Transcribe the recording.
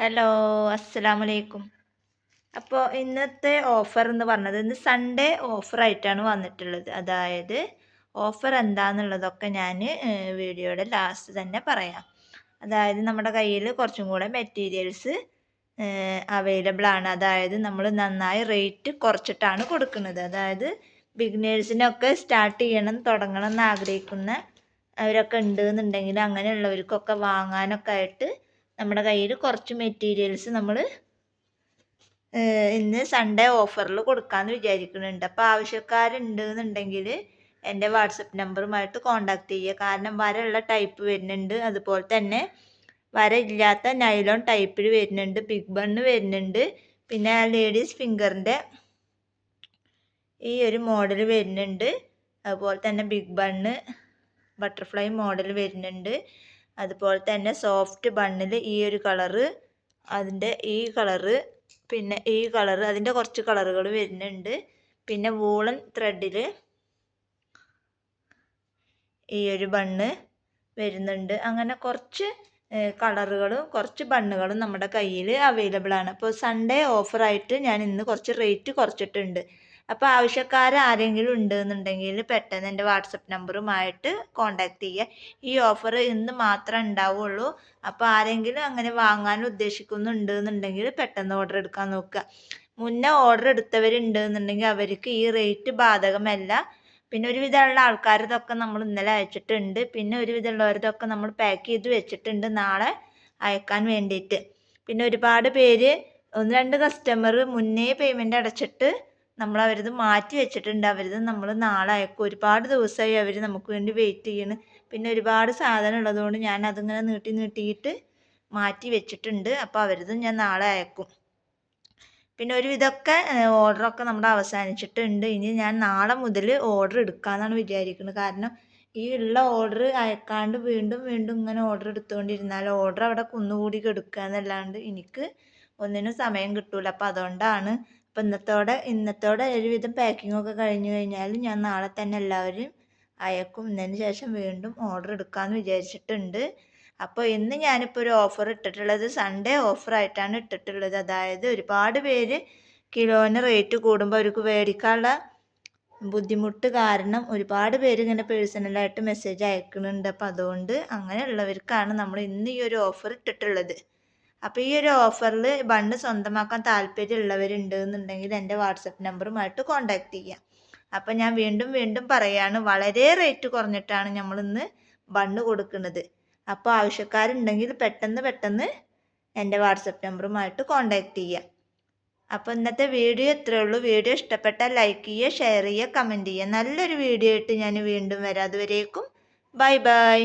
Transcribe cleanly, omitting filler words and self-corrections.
Hello, അസ്സലാമലൈക്കും. അപ്പോൾ ഇന്നത്തെ ഓഫർ എന്ന് പറഞ്ഞത് ഇന്ന് സൺഡേ ഓഫറായിട്ടാണ് വന്നിട്ടുള്ളത്. അതായത് ഓഫർ എന്താണെന്നുള്ളതൊക്കെ ഞാൻ വീഡിയോയുടെ ലാസ്റ്റ് തന്നെ പറയാം. അതായത് നമ്മുടെ കയ്യിൽ കുറച്ചും കൂടെ മെറ്റീരിയൽസ് അവൈലബിൾ ആണ്. അതായത് നമ്മൾ നന്നായി റേറ്റ് കുറച്ചിട്ടാണ് കൊടുക്കുന്നത്. അതായത് ബിഗിനേഴ്സിനൊക്കെ സ്റ്റാർട്ട് ചെയ്യണം തുടങ്ങണം എന്ന് ആഗ്രഹിക്കുന്ന അവരൊക്കെ ഉണ്ടെന്നുണ്ടെങ്കിൽ അങ്ങനെയുള്ളവർക്കൊക്കെ വാങ്ങാനൊക്കെ ആയിട്ട് നമ്മുടെ കയ്യിൽ കുറച്ച് മെറ്റീരിയൽസ് നമ്മൾ ഇന്ന് സൺഡേ ഓഫറിൽ കൊടുക്കാമെന്ന് വിചാരിക്കുന്നുണ്ട്. അപ്പോൾ ആവശ്യക്കാരുണ്ട് എന്നുണ്ടെങ്കിൽ എൻ്റെ വാട്സപ്പ് നമ്പറുമായിട്ട് കോൺടാക്റ്റ് ചെയ്യുക. കാരണം വരയുള്ള ടൈപ്പ് വരുന്നുണ്ട്, അതുപോലെ തന്നെ വര ഇല്ലാത്ത നൈലോൺ ടൈപ്പിൽ വരുന്നുണ്ട്, ബിഗ് ബണ്ണ് വരുന്നുണ്ട്, പിന്നെ ലേഡീസ് ഫിംഗറിൻ്റെ ഈ ഒരു മോഡൽ വരുന്നുണ്ട്, അതുപോലെ തന്നെ ബിഗ് ബണ്ണ് ബട്ടർഫ്ലൈ മോഡൽ വരുന്നുണ്ട്, അതുപോലെ തന്നെ സോഫ്റ്റ് ബണ്ണിൽ ഈ ഒരു കളറ്, അതിൻ്റെ ഈ കളറ്, പിന്നെ ഈ കളറ്, അതിൻ്റെ കുറച്ച് കളറുകൾ വരുന്നുണ്ട്. പിന്നെ വൂളൻ ത്രെഡിൽ ഈ ഒരു ബണ്ണ് വരുന്നുണ്ട്. അങ്ങനെ കുറച്ച് കളറുകളും കുറച്ച് ബണ്ണുകളും നമ്മുടെ കയ്യിൽ അവൈലബിൾ ആണ്. അപ്പോൾ സൺഡേ ഓഫറായിട്ട് ഞാൻ ഇന്ന് കുറച്ച് റേറ്റ് കുറച്ചിട്ടുണ്ട്. അപ്പോൾ ആവശ്യക്കാർ ആരെങ്കിലും ഉണ്ടെന്നുണ്ടെങ്കിൽ പെട്ടെന്ന് എൻ്റെ വാട്സപ്പ് നമ്പറുമായിട്ട് കോൺടാക്റ്റ് ചെയ്യുക. ഈ ഓഫർ ഇന്ന് മാത്രമേ ഉണ്ടാവുള്ളൂ. അപ്പോൾ ആരെങ്കിലും അങ്ങനെ വാങ്ങാൻ ഉദ്ദേശിക്കുന്നുണ്ട് എന്നുണ്ടെങ്കിൽ പെട്ടെന്ന് ഓർഡർ എടുക്കാൻ നോക്കുക. മുന്നേ ഓർഡർ എടുത്തവരുണ്ടെന്നുണ്ടെങ്കിൽ അവർക്ക് ഈ റേറ്റ് ബാധകമല്ല. പിന്നെ ഒരുവിധമുള്ള ആൾക്കാരതൊക്കെ നമ്മൾ ഇന്നലെ അയച്ചിട്ടുണ്ട്. പിന്നെ ഒരുവിധമുള്ളവരതൊക്കെ നമ്മൾ പാക്ക് ചെയ്ത് വെച്ചിട്ടുണ്ട് നാളെ അയക്കാൻ വേണ്ടിയിട്ട്. പിന്നെ ഒരുപാട് പേര്, ഒന്ന് രണ്ട് കസ്റ്റമർ മുന്നേ പേയ്മെൻറ്റ് അടച്ചിട്ട് നമ്മൾ അവരത് മാറ്റി വെച്ചിട്ടുണ്ട്. അവരത് നമ്മൾ നാളെ അയക്കും. ഒരുപാട് ദിവസമായി അവർ നമുക്ക് വേണ്ടി വെയിറ്റ് ചെയ്യണ്. പിന്നെ ഒരുപാട് സാധനം ഉള്ളതുകൊണ്ട് ഞാൻ അതിങ്ങനെ നീട്ടിയിട്ട് മാറ്റി വെച്ചിട്ടുണ്ട്. അപ്പോൾ അവരത് ഞാൻ നാളെ അയക്കും. പിന്നെ ഒരുവിധമൊക്കെ ഓർഡറൊക്കെ നമ്മുടെ അവസാനിച്ചിട്ടുണ്ട്. ഇനി ഞാൻ നാളെ മുതൽ ഓർഡർ എടുക്കാമെന്നാണ് വിചാരിക്കുന്നത്. കാരണം ഈ ഉള്ള ഓർഡർ അയക്കാണ്ട് വീണ്ടും വീണ്ടും ഇങ്ങനെ ഓർഡർ എടുത്തുകൊണ്ടിരുന്നാൽ ഓർഡർ അവിടെ കുന്നുകൂടി കിടക്കുക എന്നല്ലാണ്ട് എനിക്ക് ഒന്നിനും സമയം കിട്ടൂല. അപ്പോൾ അതുകൊണ്ടാണ്. അപ്പോൾ ഇന്നത്തോടെ ഒരുവിധം പാക്കിങ്ങൊക്കെ കഴിഞ്ഞ് കഴിഞ്ഞാൽ ഞാൻ നാളെ തന്നെ എല്ലാവരും അയക്കും. ഇതിന് ശേഷം വീണ്ടും ഓർഡർ എടുക്കാമെന്ന് വിചാരിച്ചിട്ടുണ്ട്. അപ്പോൾ ഇന്ന് ഞാനിപ്പോൾ ഒരു ഓഫർ ഇട്ടിട്ടുള്ളത് സൺഡേ ഓഫറായിട്ടാണ് ഇട്ടിട്ടുള്ളത്. അതായത് ഒരുപാട് പേര് കിലോന് റേറ്റ് കൂടുമ്പോൾ അവർക്ക് മേടിക്കാനുള്ള ബുദ്ധിമുട്ട് കാരണം ഒരുപാട് പേര് ഇങ്ങനെ പേഴ്സണലായിട്ട് മെസ്സേജ് അയക്കുന്നുണ്ട്. അപ്പോൾ അതുകൊണ്ട് അങ്ങനെയുള്ളവർക്കാണ് നമ്മൾ ഇന്ന് ഈ ഒരു ഓഫർ ഇട്ടിട്ടുള്ളത്. അപ്പോൾ ഈ ഒരു ഓഫറിൽ ബണ്ണ് സ്വന്തമാക്കാൻ താല്പര്യമുള്ളവരുണ്ട് എന്നുണ്ടെങ്കിൽ എൻ്റെ വാട്സപ്പ് നമ്പറുമായിട്ട് കോൺടാക്റ്റ് ചെയ്യാം. അപ്പോൾ ഞാൻ വീണ്ടും പറയാണ്, വളരെ റേറ്റ് കുറഞ്ഞിട്ടാണ് നമ്മളിന്ന് ബണ്ണ് കൊടുക്കുന്നത്. അപ്പോൾ ആവശ്യക്കാരുണ്ടെങ്കിൽ പെട്ടെന്ന് എൻ്റെ വാട്സപ്പ് നമ്പറുമായിട്ട് കോൺടാക്റ്റ് ചെയ്യുക. അപ്പോൾ ഇന്നത്തെ വീഡിയോ ഇത്രയേ ഉള്ളൂ. വീഡിയോ ഇഷ്ടപ്പെട്ടാൽ ലൈക്ക് ചെയ്യുക, ഷെയർ ചെയ്യുക, കമൻറ്റ് ചെയ്യുക. നല്ലൊരു വീഡിയോ ആയിട്ട് ഞാൻ വീണ്ടും വരാം. അതുവരേക്കും ബൈ.